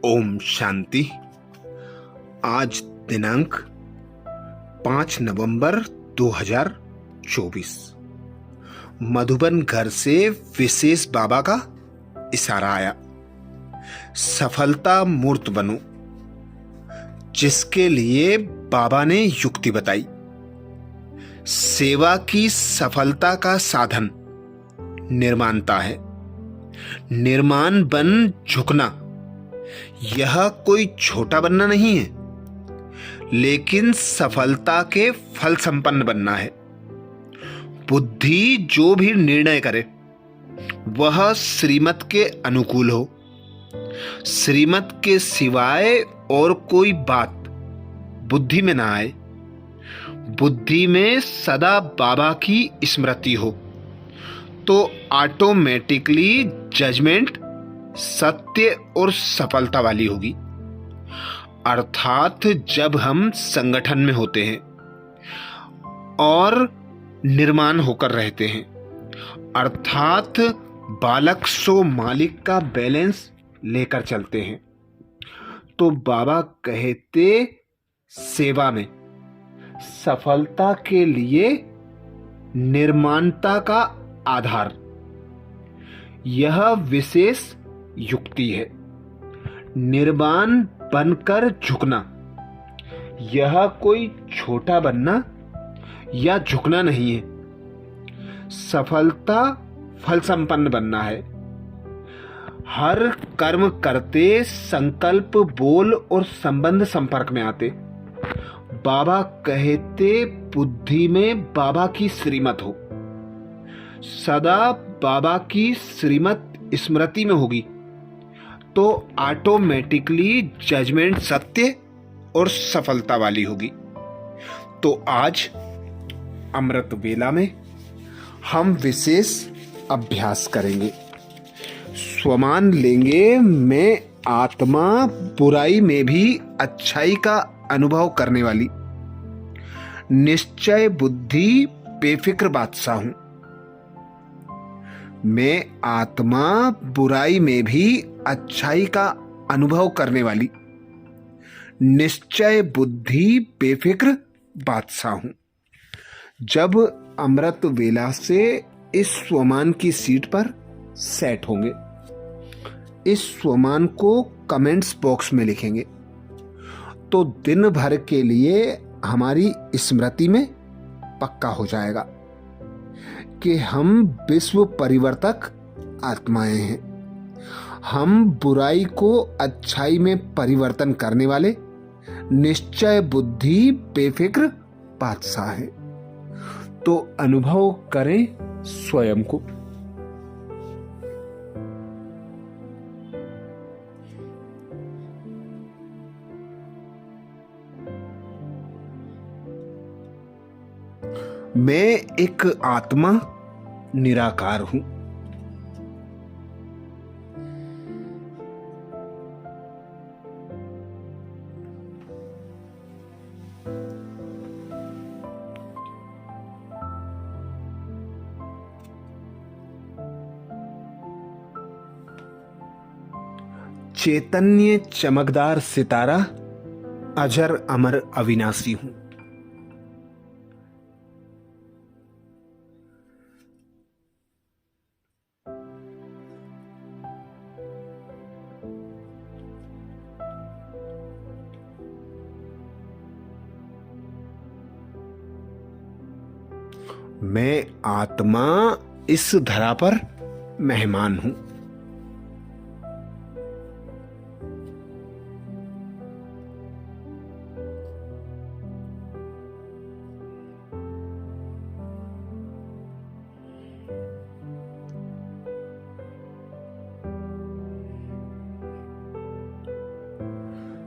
ओम शांति। आज दिनांक 5 नवंबर 2024। मधुबन घर से विशेष बाबा का इशारा आया, सफलता मूर्त बनो, जिसके लिए बाबा ने युक्ति बताई। सेवा की सफलता का साधन निर्माणता है। निर्माण बन झुकना, यह कोई छोटा बनना नहीं है, लेकिन सफलता के फल संपन्न बनना है। बुद्धि जो भी निर्णय करे वह श्रीमत के अनुकूल हो। श्रीमत के सिवाय और कोई बात बुद्धि में ना आए। बुद्धि में सदा बाबा की स्मृति हो तो ऑटोमेटिकली जजमेंट सत्य और सफलता वाली होगी। अर्थात जब हम संगठन में होते हैं और निर्माण होकर रहते हैं, अर्थात बालक सो मालिक का बैलेंस लेकर चलते हैं, तो बाबा कहते सेवा में सफलता के लिए निर्माणता का आधार यह विशेष युक्ति है। निर्वाण बनकर झुकना, यह कोई छोटा बनना या झुकना नहीं है। सफलता फल संपन्न बनना है। हर कर्म करते संकल्प, बोल और संबंध संपर्क में आते। बाबा कहते बुद्धि में बाबा की श्रीमत हो, सदा बाबा की श्रीमत स्मृति में होगी तो ऑटोमेटिकली जजमेंट सत्य और सफलता वाली होगी। तो आज अमृत वेला में हम विशेष अभ्यास करेंगे। स्वमान लेंगे, मैं आत्मा बुराई में भी अच्छाई का अनुभव करने वाली, निश्चय बुद्धि बेफिक्र बादशाह हूं। मैं आत्मा बुराई में भी अच्छाई का अनुभव करने वाली, निश्चय बुद्धि बेफिक्र बादशाह हूं। जब अमृत वेला से इस स्वमान की सीट पर सेट होंगे, इस स्वमान को कमेंट्स बॉक्स में लिखेंगे तो दिन भर के लिए हमारी स्मृति में पक्का हो जाएगा कि हम विश्व परिवर्तक आत्माएं हैं। हम बुराई को अच्छाई में परिवर्तन करने वाले निश्चय बुद्धि बेफिक्र बादशाह हैं। तो अनुभव करें स्वयं को। मैं एक आत्मा निराकार हूं। चैतन्य चमकदार सितारा, अजर अमर अविनाशी हूं। मैं आत्मा इस धरा पर मेहमान हूं।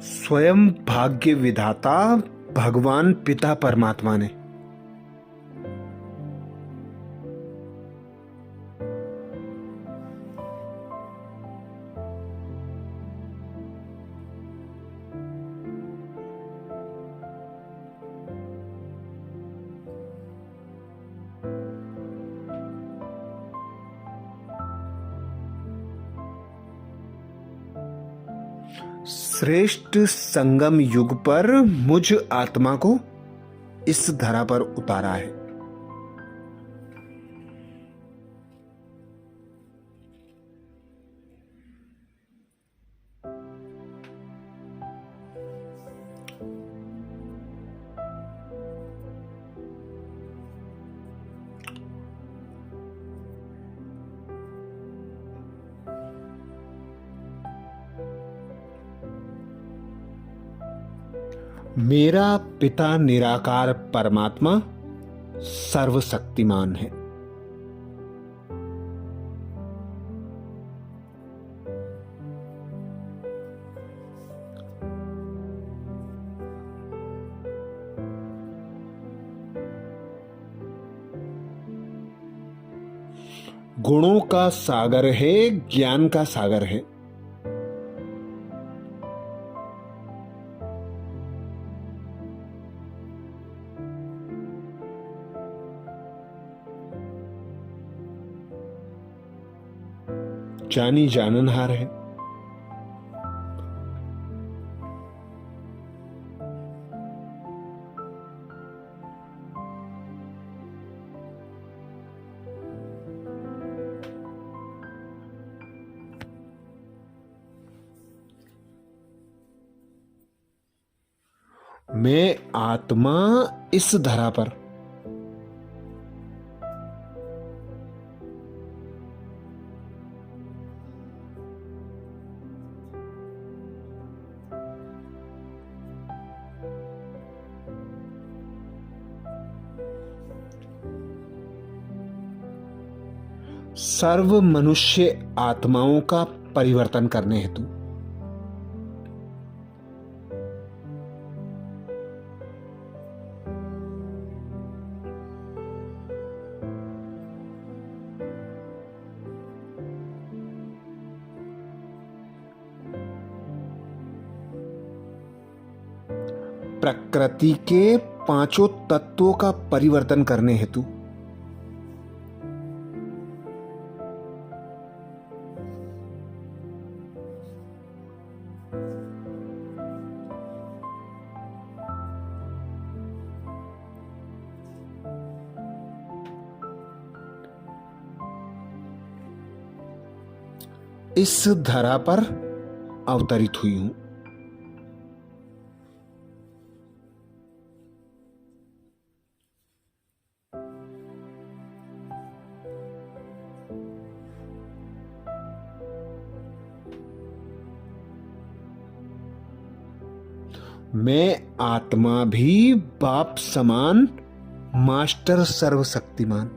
स्वयं भाग्य विधाता भगवान पिता परमात्मा ने श्रेष्ठ संगम युग पर मुझ आत्मा को इस धरा पर उतारा है। मेरा पिता निराकार परमात्मा सर्वशक्तिमान है। गुणों का सागर है, ज्ञान का सागर है। जानी जाननहार है। मैं आत्मा इस धरा पर सर्व मनुष्य आत्माओं का परिवर्तन करने हेतु प्रकृति के पांचों तत्वों का परिवर्तन करने हेतु इस धरा पर अवतरित हुई हूं। मैं आत्मा भी बाप समान मास्टर सर्वशक्तिमान।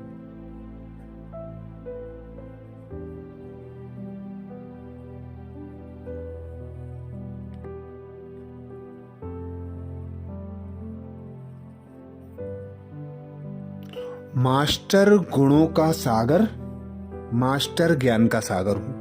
मास्टर गुणों का सागर, मास्टर ज्ञान का सागर हूं।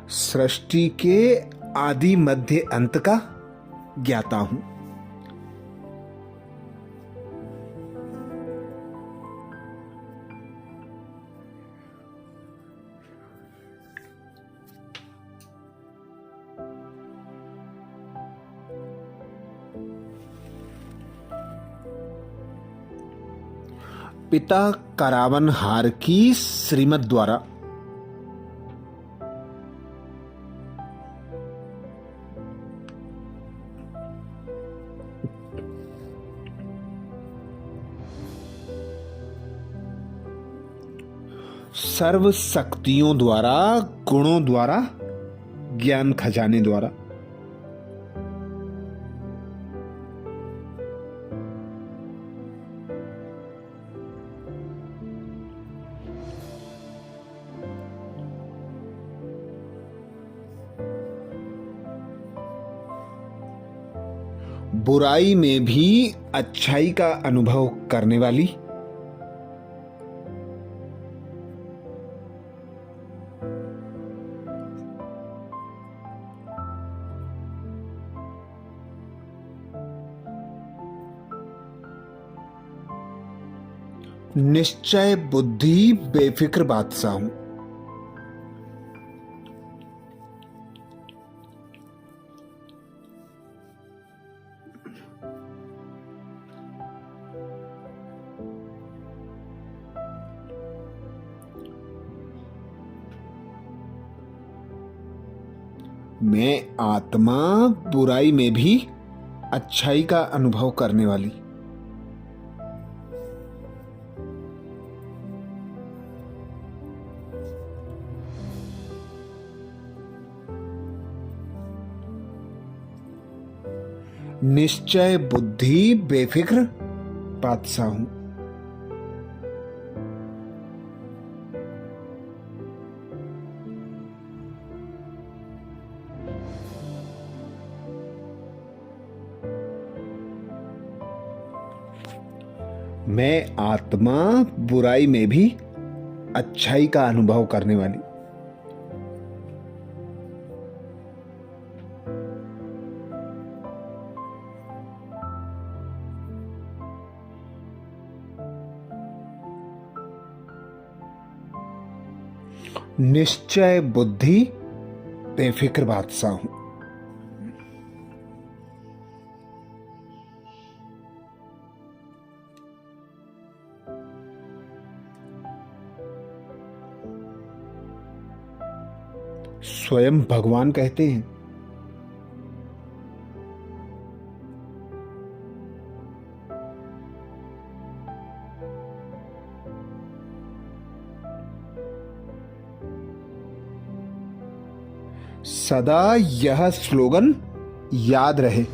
सृष्टि के आदि मध्य अंत का ज्ञाता हूं। पिता करावनहार की श्रीमत द्वारा सर्व शक्तियों द्वारा, गुणों द्वारा, ज्ञान खजाने द्वारा बुराई में भी अच्छाई का अनुभव करने वाली। निश्चय बुद्धि बेफिक्र बादशाह हूं। मैं आत्मा बुराई में भी अच्छाई का अनुभव करने वाली। निश्चय बुद्धि बेफिक्र बादशाह हूं। मैं आत्मा बुराई में भी अच्छाई का अनुभव करने वाली। निश्चय बुद्धि बेफिक्र बादशाह हूं। स्वयं भगवान कहते हैं, सदा यह स्लोगन याद रहे।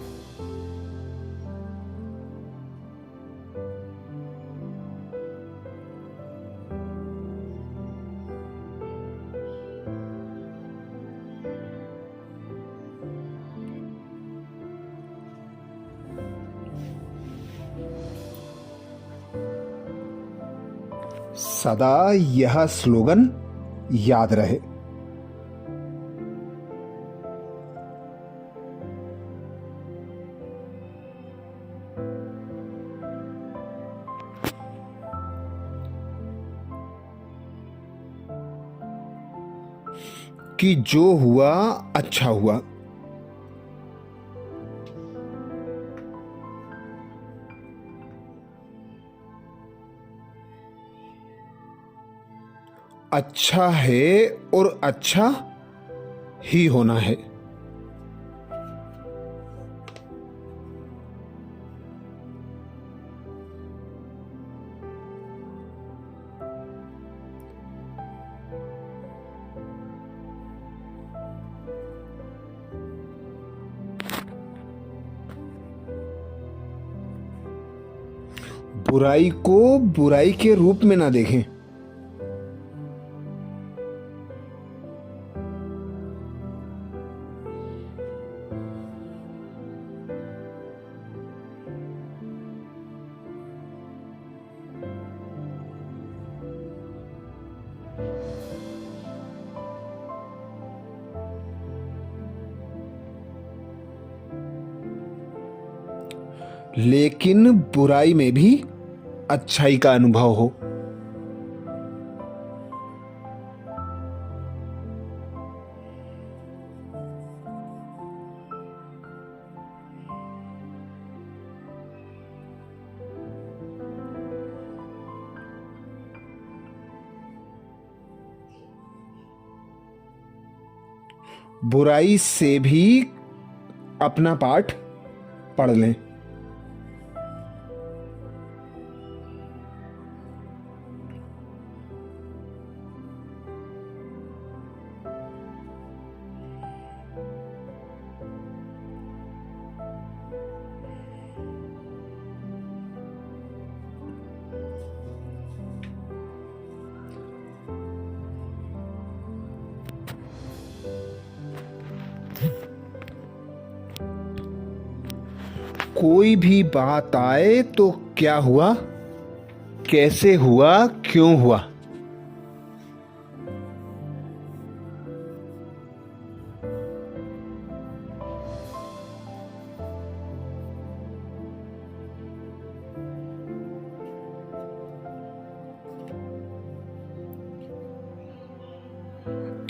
सदा यह स्लोगन याद रहे। कि जो हुआ अच्छा हुआ। अच्छा है और अच्छा ही होना है। बुराई को बुराई के रूप में ना देखें। लेकिन बुराई में भी अच्छाई का अनुभव हो। बुराई से भी अपना पाठ पढ़ लें। कोई भी बात आए तो क्या हुआ, कैसे हुआ, क्यों हुआ।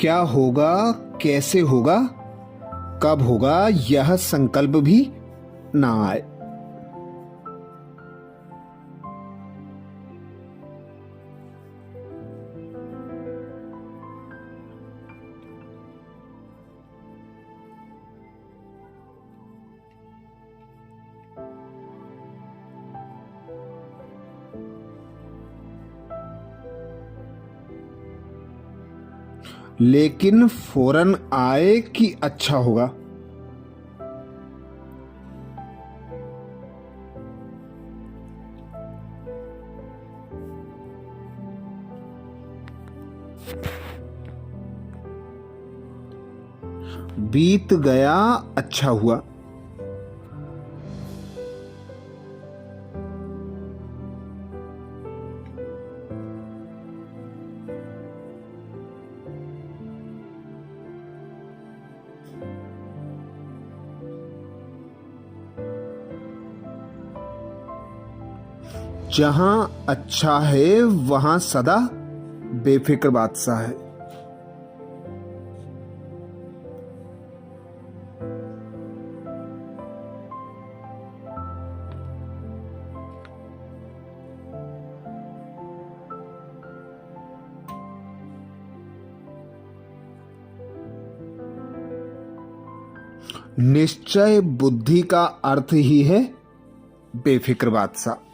क्या होगा, कैसे होगा, कब होगा, यह संकल्प भी ना आए। लेकिन फौरन आए कि अच्छा होगा। बीत गया, अच्छा हुआ। जहां अच्छा है वहां सदा बेफिक्र बादशाह है। निश्चय बुद्धि का अर्थ ही है बेफिक्र बादशाह।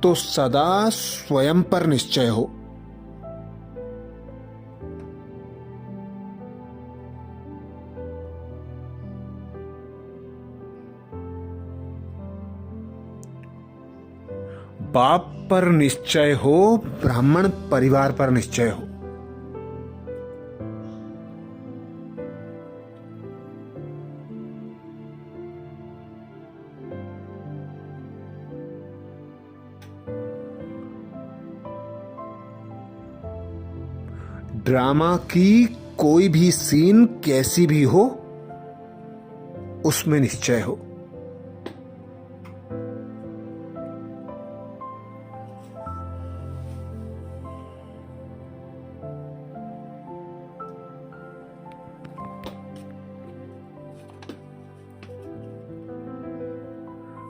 तो सदा स्वयं पर निश्चय हो। बाप पर निश्चय हो, ब्राह्मण परिवार पर निश्चय हो। ड्रामा की कोई भी सीन कैसी भी हो, उसमें निश्चय हो।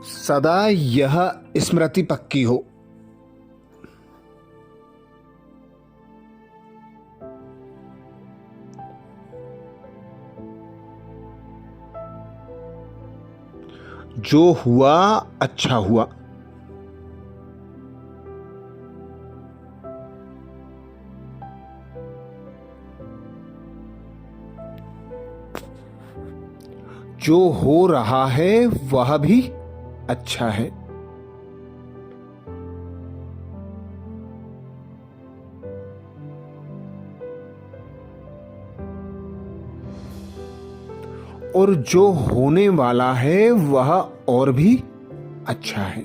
सदा यह स्मृति पक्की हो। जो हुआ अच्छा हुआ। जो हो रहा है वह भी अच्छा है। और जो होने वाला है वह और भी अच्छा है।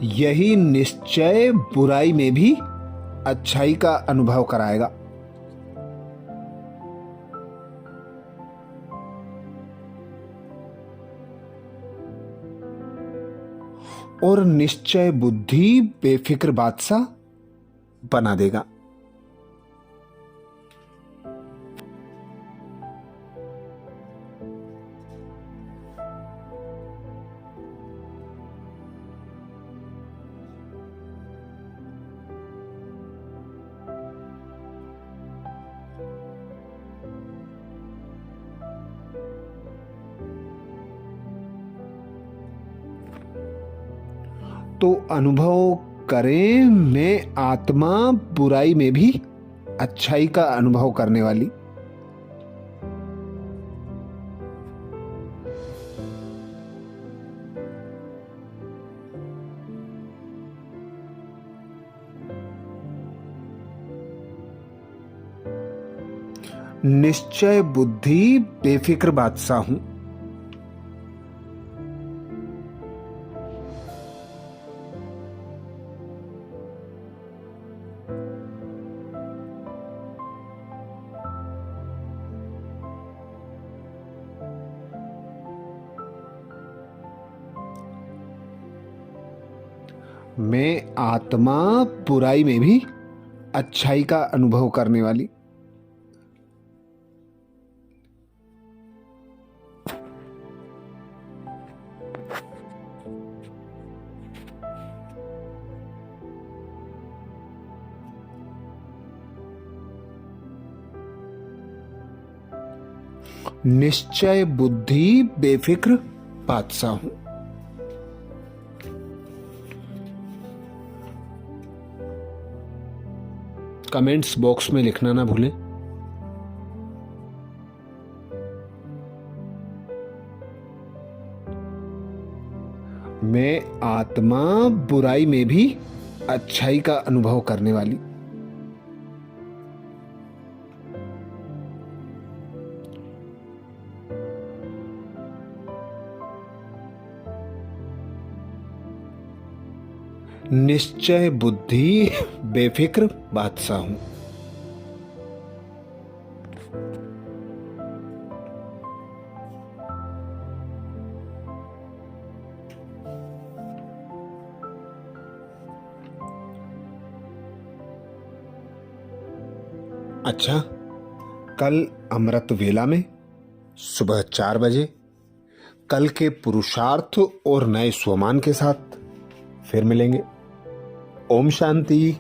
यही निश्चय बुराई में भी अच्छाई का अनुभव कराएगा। और निश्चय बुद्धि बेफिक्र बादशाह बना देगा। तो अनुभव करें मैं आत्मा बुराई में भी अच्छाई का अनुभव करने वाली। निश्चय बुद्धि बेफिक्र बादशाह हूं। मैं आत्मा बुराई में भी अच्छाई का अनुभव करने वाली। निश्चय बुद्धि बेफिक्र बादशाह हूं। कमेंट्स बॉक्स में लिखना ना भूलें। मैं आत्मा बुराई में भी अच्छाई का अनुभव करने वाली। निश्चय बुद्धि बेफिक्र बादशाह हूं। अच्छा, कल अमृत वेला में सुबह 4 बजे कल के पुरुषार्थ और नए स्वमान के साथ फिर मिलेंगे। ओम शांति।